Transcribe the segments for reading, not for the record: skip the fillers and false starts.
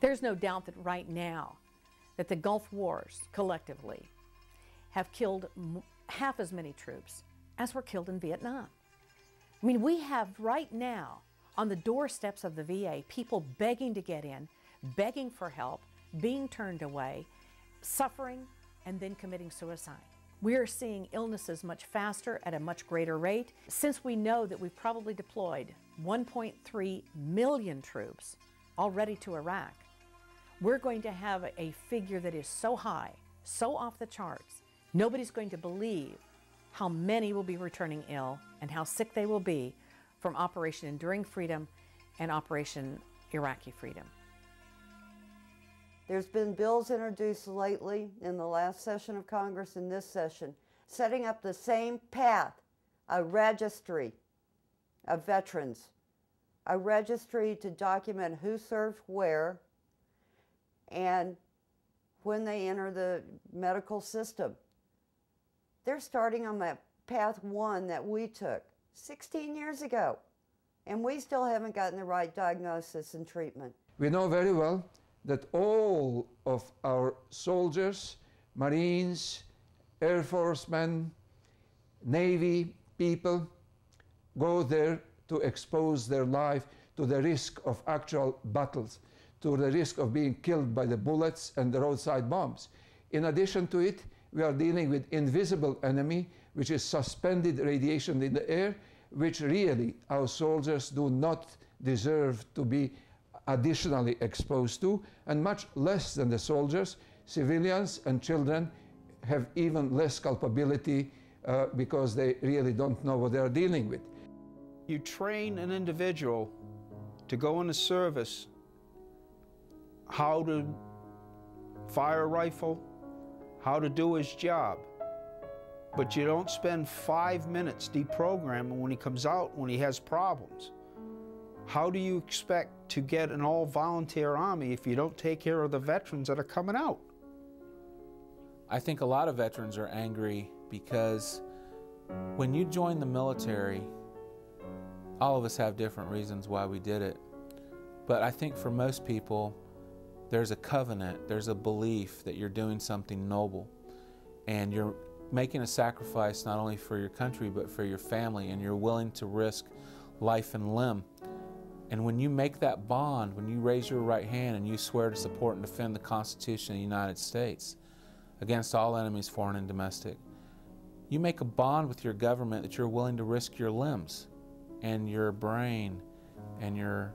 There's no doubt that right now that the Gulf Wars collectively have killed half as many troops as were killed in Vietnam. I mean, we have right now on the doorsteps of the VA people begging to get in, begging for help, being turned away, suffering, and then committing suicide. We are seeing illnesses much faster at a much greater rate. Since we know that we've probably deployed 1.3 million troops already to Iraq, we're going to have a figure that is so high, so off the charts, nobody's going to believe how many will be returning ill and how sick they will be from Operation Enduring Freedom and Operation Iraqi Freedom. There's been bills introduced lately in the last session of Congress and this session, setting up the same path, a registry of veterans, a registry to document who served where and when they enter the medical system. They're starting on that path one that we took 16 years ago, and we still haven't gotten the right diagnosis and treatment. We know very well that all of our soldiers, Marines, Air Force men, Navy people go there to expose their life to the risk of actual battles, to the risk of being killed by the bullets and the roadside bombs. In addition to it, we are dealing with invisible enemy, which is suspended radiation in the air, which really our soldiers do not deserve to be additionally exposed to, and much less than the soldiers, civilians and children have even less culpability because they really don't know what they are dealing with. You train an individual to go into service, how to fire a rifle, how to do his job, but you don't spend 5 minutes deprogramming when he comes out, when he has problems. How do you expect to get an all-volunteer army if you don't take care of the veterans that are coming out? I think a lot of veterans are angry because when you join the military, all of us have different reasons why we did it. But I think for most people, there's a covenant, there's a belief that you're doing something noble. And you're making a sacrifice not only for your country, but for your family, and you're willing to risk life and limb. And when you make that bond, when you raise your right hand and you swear to support and defend the Constitution of the United States against all enemies, foreign and domestic, you make a bond with your government that you're willing to risk your limbs and your brain and your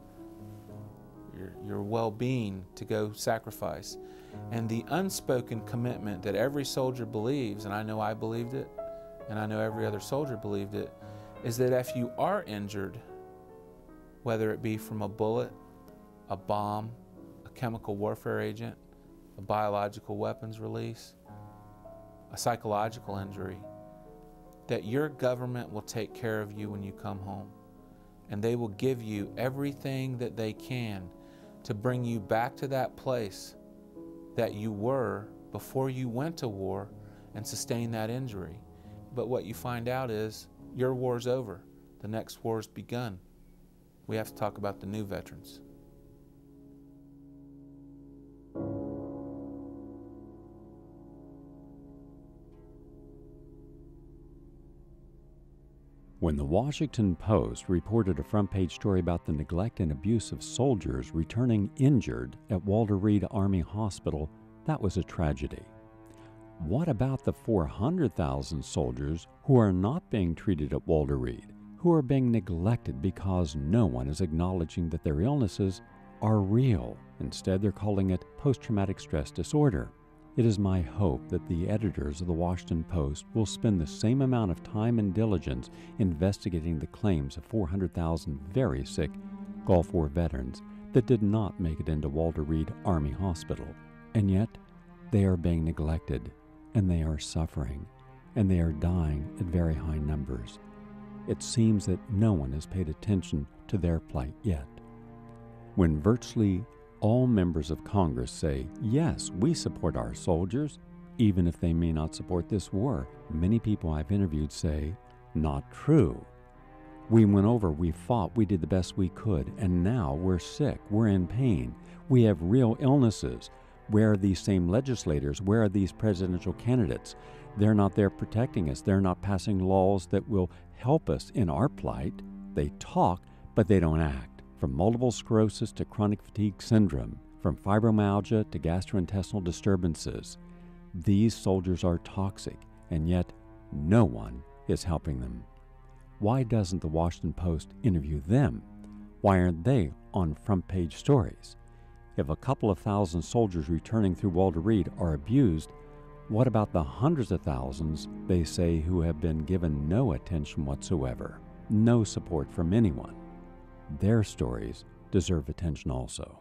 well-being to go sacrifice. And the unspoken commitment that every soldier believes, and I know I believed it, and I know every other soldier believed it, is that if you are injured, whether it be from a bullet, a bomb, a chemical warfare agent, a biological weapons release, a psychological injury, that your government will take care of you when you come home. And they will give you everything that they can to bring you back to that place that you were before you went to war and sustained that injury. But what you find out is your war's over. The next war's begun. We have to talk about the new veterans. When the Washington Post reported a front-page story about the neglect and abuse of soldiers returning injured at Walter Reed Army Hospital, that was a tragedy. What about the 400,000 soldiers who are not being treated at Walter Reed, who are being neglected because no one is acknowledging that their illnesses are real? Instead, they're calling it post-traumatic stress disorder. It is my hope that the editors of the Washington Post will spend the same amount of time and diligence investigating the claims of 400,000 very sick Gulf War veterans that did not make it into Walter Reed Army Hospital. And yet, they are being neglected, and they are suffering, and they are dying at very high numbers. It seems that no one has paid attention to their plight yet. When virtually all members of Congress say, yes, we support our soldiers, even if they may not support this war, many people I've interviewed say, not true. We went over, we fought, we did the best we could, and now we're sick, we're in pain, we have real illnesses. Where are these same legislators? Where are these presidential candidates? They're not there protecting us. They're not passing laws that will help us in our plight. They talk, but they don't act. From multiple sclerosis to chronic fatigue syndrome, from fibromyalgia to gastrointestinal disturbances, these soldiers are toxic, and yet no one is helping them. Why doesn't the Washington Post interview them? Why aren't they on front page stories? If a couple of thousand soldiers returning through Walter Reed are abused, what about the hundreds of thousands, they say, who have been given no attention whatsoever, no support from anyone? Their stories deserve attention also.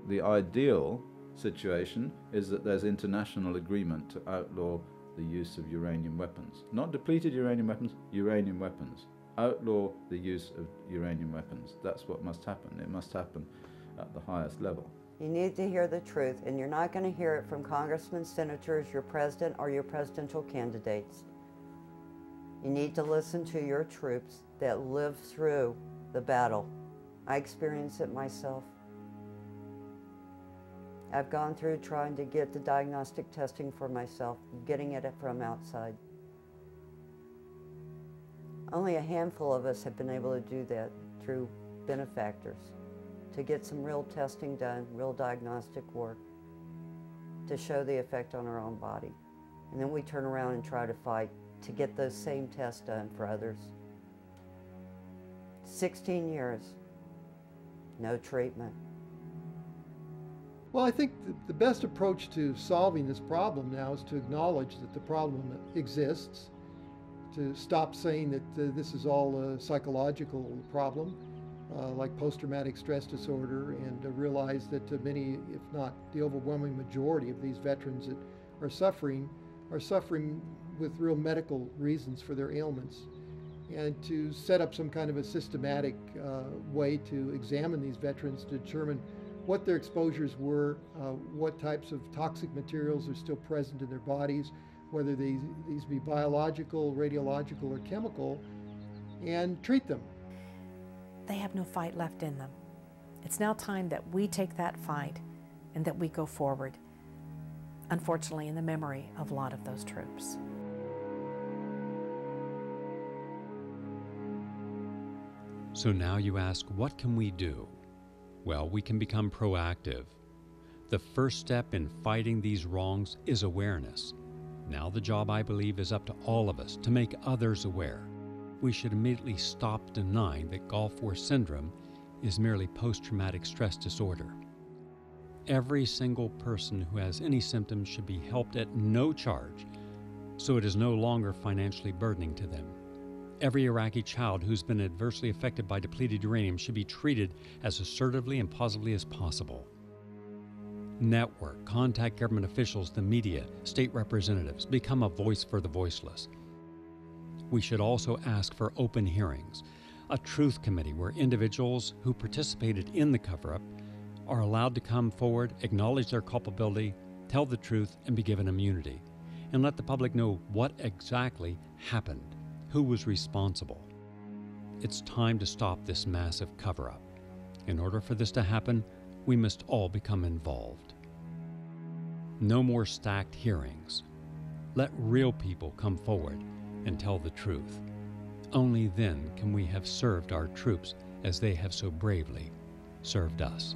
The ideal situation is that there's international agreement to outlaw the use of uranium weapons. Not depleted uranium weapons, uranium weapons. Outlaw the use of uranium weapons. That's what must happen. It must happen at the highest level. You need to hear the truth, and you're not going to hear it from congressmen, senators, your president, or your presidential candidates. You need to listen to your troops that lived through the battle. I experienced it myself. I've gone through trying to get the diagnostic testing for myself, getting it from outside. Only a handful of us have been able to do that through benefactors, to get some real testing done, real diagnostic work, to show the effect on our own body. And then we turn around and try to fight to get those same tests done for others. 16 years, no treatment. Well, I think the best approach to solving this problem now is to acknowledge that the problem exists, to stop saying that this is all a psychological problem, like post-traumatic stress disorder, and to realize that many, if not the overwhelming majority of these veterans that are suffering with real medical reasons for their ailments, and to set up some kind of a systematic way to examine these veterans to determine what their exposures were, what types of toxic materials are still present in their bodies, whether these be biological, radiological, or chemical, and treat them. They have no fight left in them. It's now time that we take that fight and that we go forward, unfortunately in the memory of a lot of those troops. So now you ask, what can we do? Well, we can become proactive. The first step in fighting these wrongs is awareness. Now the job, I believe, is up to all of us to make others aware. We should immediately stop denying that Gulf War syndrome is merely post-traumatic stress disorder. every single person who has any symptoms should be helped at no charge, so it is no longer financially burdening to them. Every Iraqi child who's been adversely affected by depleted uranium should be treated as assertively and positively as possible. Network, contact government officials, the media, state representatives, become a voice for the voiceless. We should also ask for open hearings, a truth committee where individuals who participated in the cover-up are allowed to come forward, acknowledge their culpability, tell the truth, and be given immunity, and let the public know what exactly happened, who was responsible. It's time to stop this massive cover-up. In order for this to happen, we must all become involved. No more stacked hearings. Let real people come forward and tell the truth. Only then can we have served our troops as they have so bravely served us.